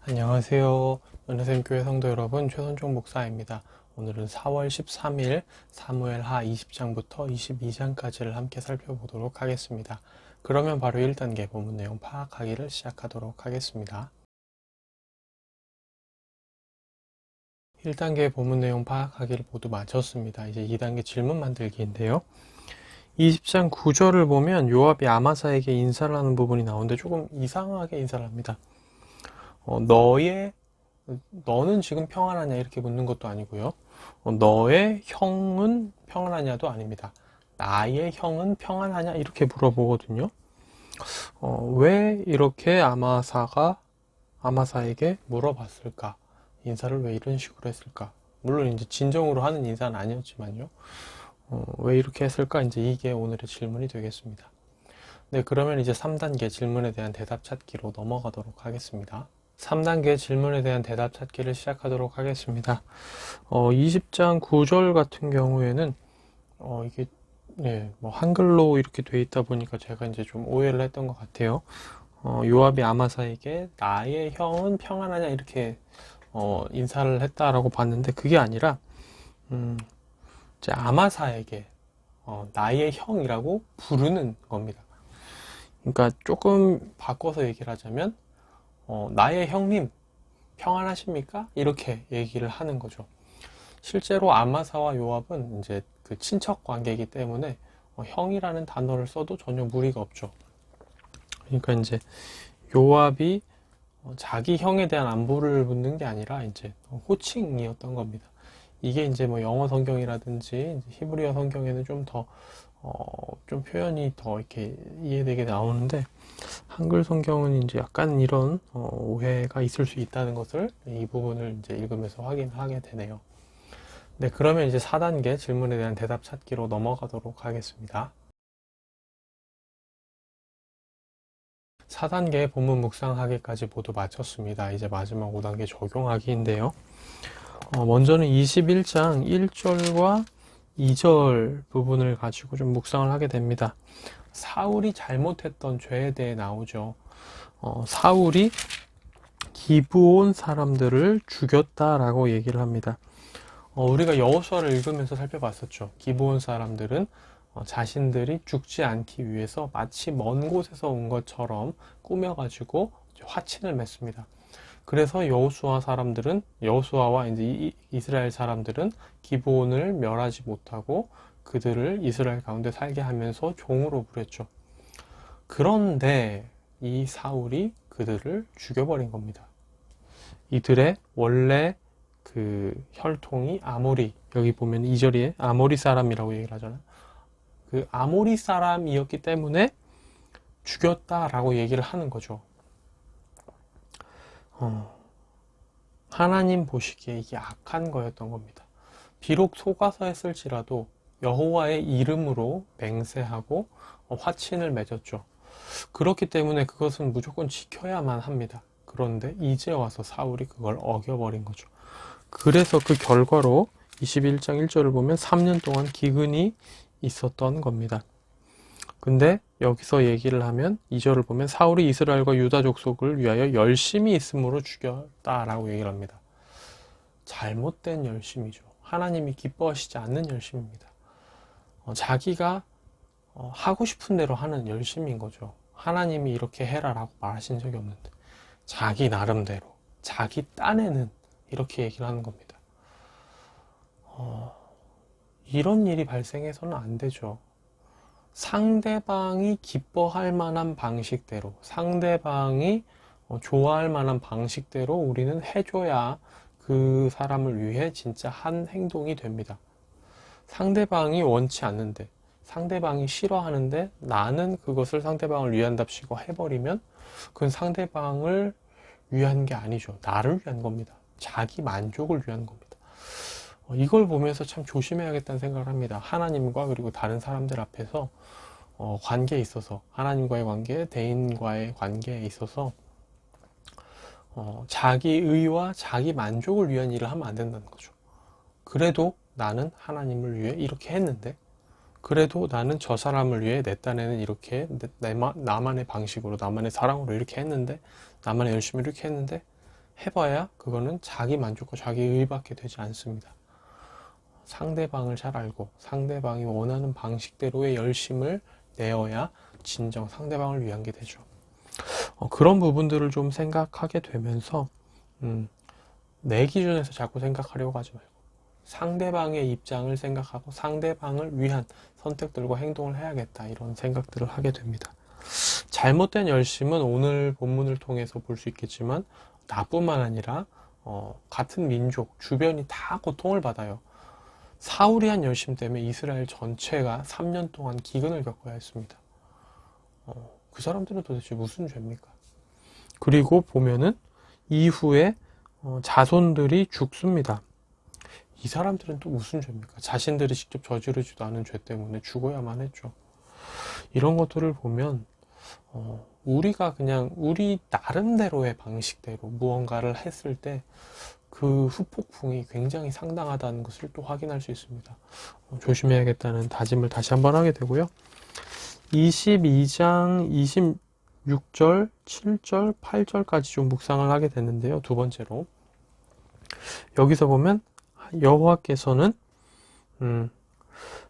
안녕하세요. 은혜샘교회 성도 여러분, 최선종 목사입니다. 오늘은 4월 13일 사무엘하 20장부터 22장까지를 함께 살펴보도록 하겠습니다. 그러면 바로 1단계 본문 내용 파악하기를 시작하도록 하겠습니다. 1단계 본문 내용 파악하기를 모두 마쳤습니다. 이제 2단계 질문 만들기인데요. 20장 9절을 보면 요압이 아마사에게 인사를 하는 부분이 나오는데 조금 이상하게 인사를 합니다. 너는 지금 평안하냐 이렇게 묻는 것도 아니고요. 너의 형은 평안하냐도 아닙니다. 나의 형은 평안하냐 이렇게 물어보거든요. 왜 이렇게 아마사에게 물어봤을까? 인사를 왜 이런 식으로 했을까? 물론 이제 진정으로 하는 인사는 아니었지만요. 왜 이렇게 했을까? 이제 이게 오늘의 질문이 되겠습니다. 네, 그러면 이제 3단계 질문에 대한 대답 찾기로 넘어가도록 하겠습니다. 3단계 질문에 대한 대답 찾기를 시작하도록 하겠습니다. 20장 9절 같은 경우에는 이게 뭐 한글로 이렇게 돼 있다 보니까 제가 이제 좀 오해를 했던 것 같아요. 요압이 아마사에게 나의 형은 평안하냐 이렇게 인사를 했다라고 봤는데 그게 아니라 이제 아마사에게 나의 형이라고 부르는 겁니다. 그러니까 조금 바꿔서 얘기를 하자면 나의 형님 평안하십니까? 이렇게 얘기를 하는 거죠. 실제로 아마사와 요압은 이제 그 친척 관계이기 때문에 형이라는 단어를 써도 전혀 무리가 없죠. 그러니까 이제 요압이 자기 형에 대한 안부를 묻는 게 아니라 이제 호칭이었던 겁니다. 이게 이제 뭐 영어 성경이라든지 히브리어 성경에는 좀 표현이 더 이렇게 이해되게 나오는데 한글 성경은 이제 약간 이런 오해가 있을 수 있다는 것을 이 부분을 이제 읽으면서 확인하게 되네요. 네, 그러면 이제 4단계 질문에 대한 대답 찾기로 넘어가도록 하겠습니다. 4단계 본문 묵상하기까지 모두 마쳤습니다. 이제 마지막 5단계 적용하기인데요. 먼저는 21장 1절과 2절 부분을 가지고 좀 묵상을 하게 됩니다. 사울이 잘못했던 죄에 대해 나오죠. 사울이 기브온 사람들을 죽였다라고 얘기를 합니다. 우리가 여호수아를 읽으면서 살펴봤었죠. 기브온 사람들은 자신들이 죽지 않기 위해서 마치 먼 곳에서 온 것처럼 꾸며가지고 화친을 맺습니다. 그래서 여호수아와 이제 이스라엘 사람들은 기브온을 멸하지 못하고 그들을 이스라엘 가운데 살게 하면서 종으로 부렸죠. 그런데 이 사울이 그들을 죽여버린 겁니다. 이들의 원래 그 혈통이 여기 보면 2절에 아모리 사람이라고 얘기를 하잖아요. 그 아모리 사람이었기 때문에 죽였다라고 얘기를 하는 거죠. 하나님 보시기에 이게 악한 거였던 겁니다. 비록 속아서 했을지라도 여호와의 이름으로 맹세하고 화친을 맺었죠. 그렇기 때문에 그것은 무조건 지켜야만 합니다. 그런데 이제 와서 사울이 그걸 어겨버린 거죠. 그래서 그 결과로 21장 1절을 보면 3년 동안 기근이 있었던 겁니다. 근데 여기서 얘기를 하면 2절을 보면 사울이 이스라엘과 유다 족속을 위하여 열심히 있음으로 죽였다라고 얘기를 합니다. 잘못된 열심이죠. 하나님이 기뻐하시지 않는 열심입니다. 자기가 하고 싶은 대로 하는 열심인 거죠. 하나님이 이렇게 해라라고 말하신 적이 없는데 자기 나름대로 자기 딴에는 이렇게 얘기를 하는 겁니다. 이런 일이 발생해서는 안 되죠. 상대방이 기뻐할 만한 방식대로, 상대방이 좋아할 만한 방식대로 우리는 해줘야 그 사람을 위해 진짜 한 행동이 됩니다. 상대방이 원치 않는데, 상대방이 싫어하는데 나는 그것을 상대방을 위한답시고 해버리면 그건 상대방을 위한 게 아니죠. 나를 위한 겁니다. 자기 만족을 위한 겁니다. 이걸 보면서 참 조심해야겠다는 생각을 합니다. 하나님과 그리고 다른 사람들 앞에서 관계에 있어서 하나님과의 관계, 대인과의 관계에 있어서 자기 의와 자기 만족을 위한 일을 하면 안 된다는 거죠. 그래도 나는 하나님을 위해 이렇게 했는데 그래도 나는 저 사람을 위해 내 딴에는 이렇게 나만의 방식으로 나만의 사랑으로 이렇게 했는데 나만의 열심히 이렇게 했는데 해봐야 그거는 자기 만족과 자기 의의밖에 되지 않습니다. 상대방을 잘 알고 상대방이 원하는 방식대로의 열심을 내어야 진정 상대방을 위한 게 되죠. 그런 부분들을 좀 생각하게 되면서 내 기준에서 자꾸 생각하려고 하지 말고 상대방의 입장을 생각하고 상대방을 위한 선택들과 행동을 해야겠다, 이런 생각들을 하게 됩니다. 잘못된 열심은 오늘 본문을 통해서 볼 수 있겠지만 나뿐만 아니라 같은 민족 주변이 다 고통을 받아요. 사울이 한 열심 때문에 이스라엘 전체가 3년 동안 기근을 겪어야 했습니다. 그 사람들은 도대체 무슨 죄입니까? 그리고 보면은 이후에 자손들이 죽습니다. 이 사람들은 또 무슨 죄입니까? 자신들이 직접 저지르지도 않은 죄 때문에 죽어야만 했죠. 이런 것들을 보면 우리가 그냥 우리 나름대로의 방식대로 무언가를 했을 때 그 후폭풍이 굉장히 상당하다는 것을 또 확인할 수 있습니다. 조심해야겠다는 다짐을 다시 한번 하게 되고요. 22장 26절, 7절, 8절까지 좀 묵상을 하게 되는데요. 두 번째로 여기서 보면 여호와께서는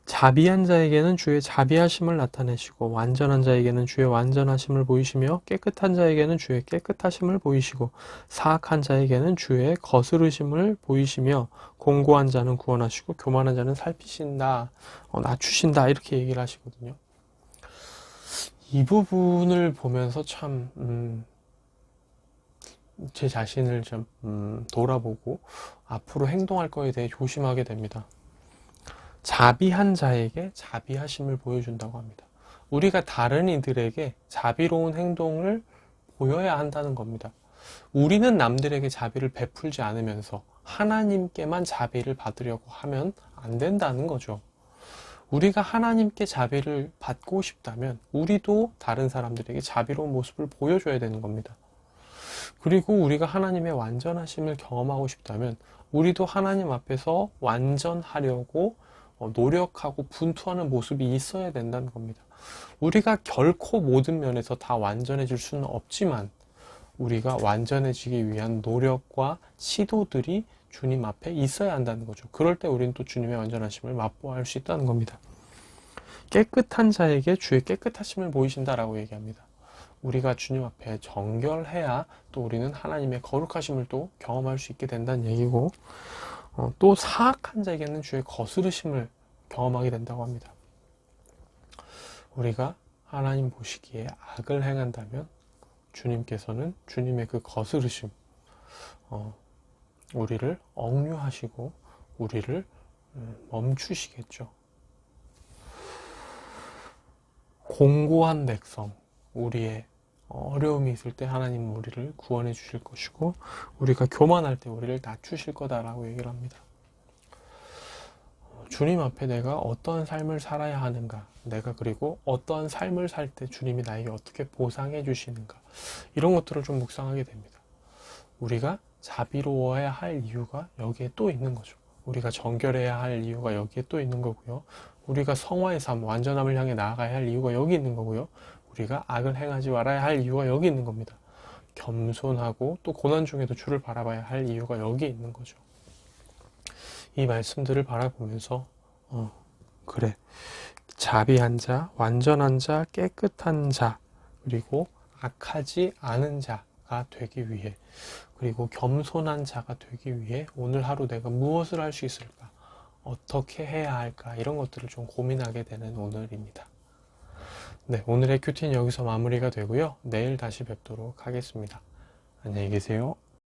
자비한 자에게는 주의 자비하심을 나타내시고 완전한 자에게는 주의 완전하심을 보이시며 깨끗한 자에게는 주의 깨끗하심을 보이시고 사악한 자에게는 주의 거스르심을 보이시며 공고한 자는 구원하시고 교만한 자는 살피신다, 낮추신다, 이렇게 얘기를 하시거든요. 이 부분을 보면서 참 제 자신을 좀 돌아보고 앞으로 행동할 거에 대해 조심하게 됩니다. 자비한 자에게 자비하심을 보여준다고 합니다. 우리가 다른 이들에게 자비로운 행동을 보여야 한다는 겁니다. 우리는 남들에게 자비를 베풀지 않으면서 하나님께만 자비를 받으려고 하면 안 된다는 거죠. 우리가 하나님께 자비를 받고 싶다면 우리도 다른 사람들에게 자비로운 모습을 보여줘야 되는 겁니다. 그리고 우리가 하나님의 완전하심을 경험하고 싶다면 우리도 하나님 앞에서 완전하려고 노력하고 분투하는 모습이 있어야 된다는 겁니다. 우리가 결코 모든 면에서 다 완전해질 수는 없지만 우리가 완전해지기 위한 노력과 시도들이 주님 앞에 있어야 한다는 거죠. 그럴 때 우리는 또 주님의 완전하심을 맛보아할 수 있다는 겁니다. 깨끗한 자에게 주의 깨끗하심을 보이신다라고 얘기합니다. 우리가 주님 앞에 정결해야 또 우리는 하나님의 거룩하심을 또 경험할 수 있게 된다는 얘기고, 또 사악한 자에게는 주의 거스르심을 경험하게 된다고 합니다. 우리가 하나님 보시기에 악을 행한다면 주님께서는 주님의 그 거스르심, 우리를 억류하시고 우리를 멈추시겠죠. 공고한 백성, 우리의 어려움이 있을 때 하나님 우리를 구원해 주실 것이고 우리가 교만할 때 우리를 낮추실 거다라고 얘기를 합니다. 주님 앞에 내가 어떤 삶을 살아야 하는가, 내가 그리고 어떤 삶을 살 때 주님이 나에게 어떻게 보상해 주시는가, 이런 것들을 좀 묵상하게 됩니다. 우리가 자비로워야 할 이유가 여기에 또 있는 거죠. 우리가 정결해야 할 이유가 여기에 또 있는 거고요. 우리가 성화의 삶, 완전함을 향해 나아가야 할 이유가 여기 있는 거고요. 우리가 악을 행하지 말아야 할 이유가 여기 있는 겁니다. 겸손하고 또 고난 중에도 주를 바라봐야 할 이유가 여기 있는 거죠. 이 말씀들을 바라보면서 그래, 자비한 자, 완전한 자, 깨끗한 자, 그리고 악하지 않은 자가 되기 위해, 그리고 겸손한 자가 되기 위해 오늘 하루 내가 무엇을 할 수 있을까, 어떻게 해야 할까, 이런 것들을 좀 고민하게 되는 오늘입니다. 네, 오늘의 큐티는 여기서 마무리가 되고요. 내일 다시 뵙도록 하겠습니다. 안녕히 계세요.